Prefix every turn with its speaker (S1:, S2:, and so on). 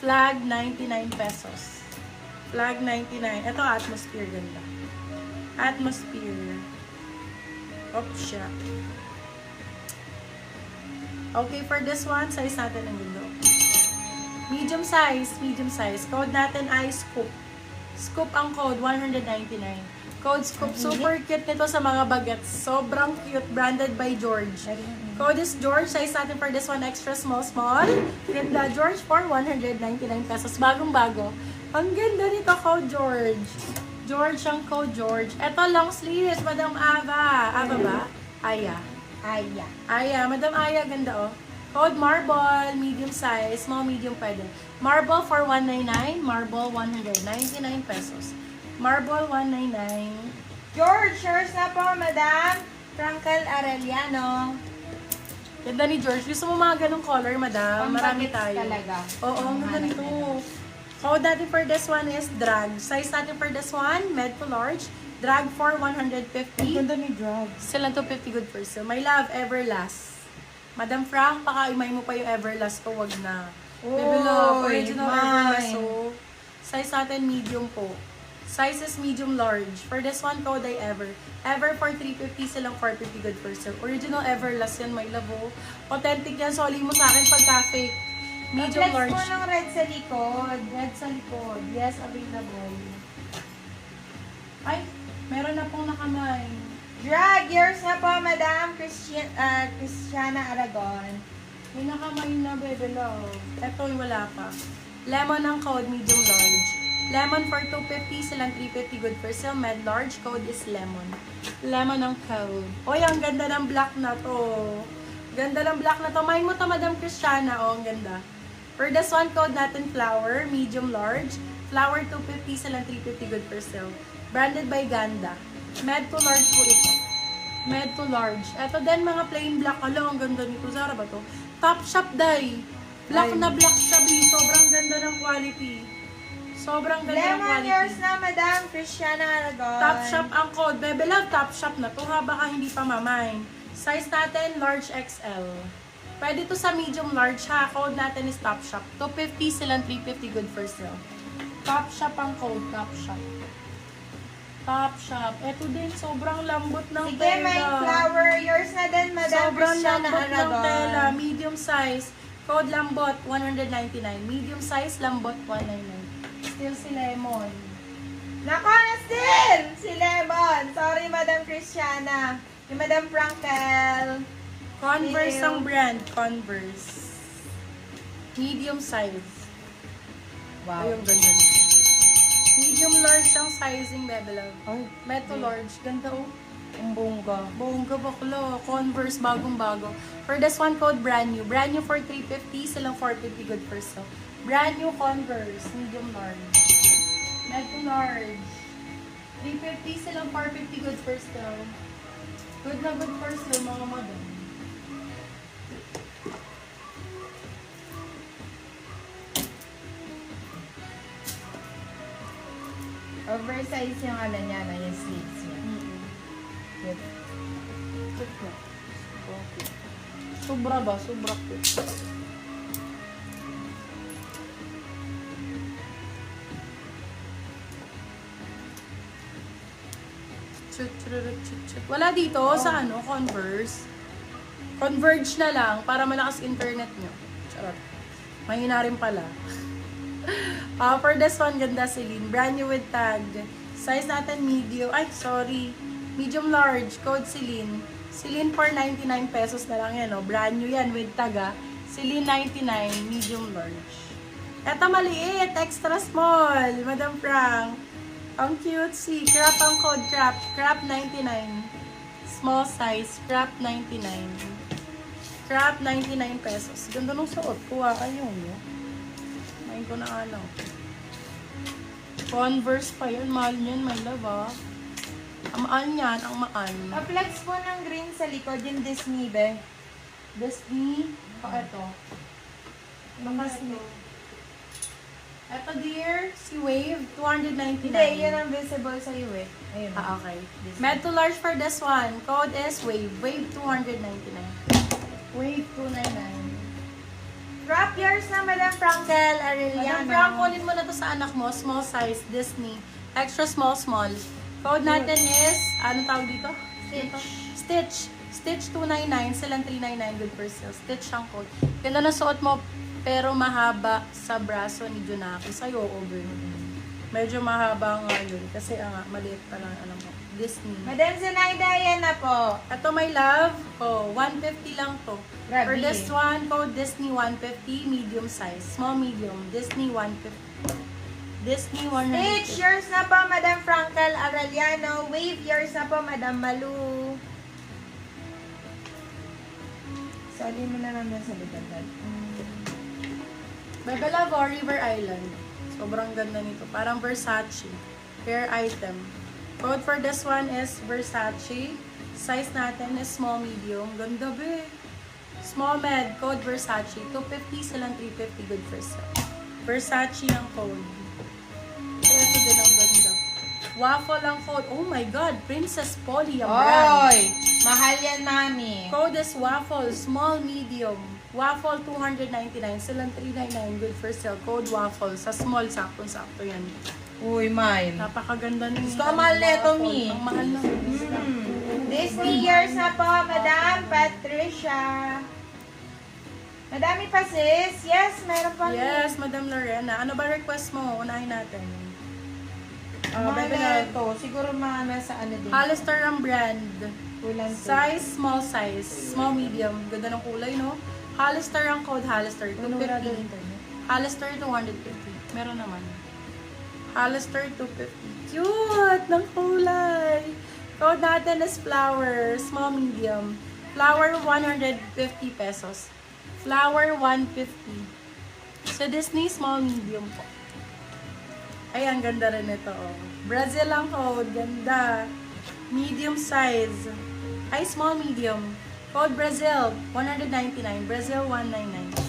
S1: Flag, 99 pesos. Flag, 99. Ito, atmosphere, ganda. Atmosphere. Oops, siya. Okay, for this one, size natin ang ganda. Medium size, medium size. Code natin ay Scoop. Scoop ang code, 199. Code Scoop. Super cute nito sa mga bagets. Sobrang cute. Branded by George. Code is George. Size natin for this one, extra small, small. Ganda, George, for 199 pesos. Bagong-bago. Ang ganda nito, code George. George ang code George. Ito, long sleeves, Madam Ava. Ava ba? Aya. Aya. Madam Aya, ganda oh. Code Marble, medium size, small, medium pwede. Marble for 199, Marble 199 pesos. Marble 199.
S2: George, yours na po, Madam. Frankel Arellano.
S1: Ganda ni George. Gusto mo mga ganong color, Madam? Marami
S2: Pang-bagets
S1: tayo.
S2: talaga.
S1: Oo, ang ganda nito. Code natin for this one is drag. Size natin for this one, med to large. Drag for 150.
S2: Ganda ni Drag.
S1: Sila 250 good for sale. My love, Everlast. Madam Frank, pakaimay mo pa yung Everlast ko, wag na. Baby love, original Everlast. So, size natin medium po. Size is medium large. For this one, code ay Ever. Ever for 350, silang 450 good for sale. Original Everlast yan, my love. Oh. Authentic yan, soli mo sa akin pagka-fake. Medium
S2: Flex
S1: large.
S2: mo ng red sa likod.
S1: Red sa likod. Yes, available. Ay, meron na pong nakamay.
S2: Drag, yours na po, Madam Christiana Aragon.
S1: May nakamay na, baby love. Ito yung wala pa. Lemon ang code, medium large. Lemon for 250, silang 350 good for sale. Med large, code is lemon. Lemon ang code. Oy, ang ganda ng black na to. Ganda ng black na to. Main mo to, Madam Christiana. Oh, ang ganda. For this one, code natin flower, medium large. Flower 250, silang 350 good for sale. Branded by Ganda. Med to large po ito. Med to large. Ito din mga plain black. Alo, ang ganda nito. Zara ba to? Top shop dye. Black na black siya, B. Sobrang ganda ng quality. Sobrang ganda ng
S2: Lemon,
S1: quality.
S2: yours na, Madam Christiana Aragon.
S1: Top shop ang code. Bebe love, top shop na to ha. Baka hindi pa mamain. Size natin, large XL. Pwede to sa medium large ha. Code natin is top shop. 250 silang 350 good for sale. Top shop ang code. Top shop. Top shop. Ito din, sobrang lambot ng
S2: Sige,
S1: tela.
S2: may flower. Yours na din, Madam
S1: Sobrang
S2: Christiana
S1: lambot ng
S2: Aragon.
S1: tela. Medium size. Code lambot, 199. Medium size, lambot, 199. Still si Lemon.
S2: Nako na still! Si Lemon. Sorry, Madam Christiana. Yung Madam Frankel.
S1: Converse
S2: Ew.
S1: ang brand. Converse. Medium size.
S2: Wow.
S1: Ayun, ganyan. Medium large ang sizing, bebe love.
S2: Ay,
S1: Meto large. Ganda oh.
S2: ang bongga.
S1: Bongga bakla. Converse, bagong-bago. For this one, code brand new. Brand new for 350, silang 450 good for sale. Brand new Converse, medium large. Meto large. 350, silang 450 good for sale. Good na good for sale, mga madam.
S2: Oversize yung ano niya, na yung sleeves niya. Cute.
S1: Cute na. Okay. Sobra ba? Sobra cute. Chut. Wala dito sa ano, Converse. Converge na lang para malakas internet nyo. Charot. Mahina rin pala. For this one, ganda Celine. Brand new with tag. Size natin medium. Ay, sorry. Medium large. Code Celine. Celine for 99 pesos na lang yan. Oh. Brand new yan with tag. Celine 99. Medium large. Eto maliit. Extra small. Madam Frank. Ang cutesy. Crap ang code. Crap. Crap 99. Small size. Crap 99. Crap 99 pesos. Ganda nung suot ko. Ayun. Main ko na ano. Converse pa yun. Mahal yan, my love, ah. Ang mahal yan, ang mahal.
S2: Pa-flex po ng green sa likod, yung Disney, be.
S1: Disney. Ito.
S2: Yung Disney.
S1: Ito, dear. Si Wave, 299.
S2: Hindi, yun ang visible sa iyo, eh. Ayun.
S1: Okay.
S2: Disney.
S1: Med to large for this one. Code is Wave. Wave 299. Wave 299.
S2: Wrap yours na, Madam Frankel
S1: Madam
S2: Arellano.
S1: Frank, kunin mo na to sa anak mo. Small size, Disney. Extra small. Code natin is, ano tawag dito?
S2: Stitch.
S1: Stitch 299, silang 399, good for sale. Stitch ang code. Ganda na suot mo, pero mahaba sa braso ni Junaki. Sa'yo, over. Medyo mahaba nga yun. Kasi maliit pa lang, alam mo. Disney.
S2: Madam Zenaida, yan na po.
S1: Ito, my love. 150 lang to.
S2: Grabe.
S1: For this one, code Disney 150, medium size. Small, medium. Disney 150. Disney 150.
S2: Stitch yours na po, Madam Frankel Arellano. Wave yours na po, Madam Malu. Sali mo na lang sa likod.
S1: Bebe Love, River Island. Sobrang ganda nito. Parang Versace. Hair item. Code for this one is Versace. Size natin is small, medium. Ganda be. Small med. Code Versace. 250 silang 350. Good for sale. Versace ang code. Kaya ito din ang ganda. Waffle ang code. Oh my God. Princess Polly ang brand.
S2: Oy! Mahal yan, Mami.
S1: Code is waffle, small, medium. Waffle, 299. Silang 399. Good for sale. Code waffle. Sa small, sakto-sakto yan.
S2: Uy, Mine.
S1: Napakaganda ni.
S2: Gusto ko mahal na ito, Mi.
S1: Ang mahal na.
S2: Disney years na po, Madam Patricia. Madami pa, sis. Yes, meron pa.
S1: Yes, Madam Lorena. Ano ba request mo? Unahin natin.
S2: Bebe
S1: Bebe
S2: na
S1: Love.
S2: ito. Siguro mga nasa ano din.
S1: Hollister ang brand.
S2: Kulang to.
S1: Size, small size. Small, medium. Ganda ng kulay, no? Hollister ang code. Hollister, 250. Hollister, 250. Meron naman. Hollister, 250. Cute! Ng kulay! Code natin is flower. Small, medium. Flower, 150 pesos. Flower, 150. So, Disney, small, medium po. Ay, ang ganda rin ito, oh. Brazil ang code. Ganda. Medium size. Ay, small, medium. Code Brazil, 199. Brazil, 199.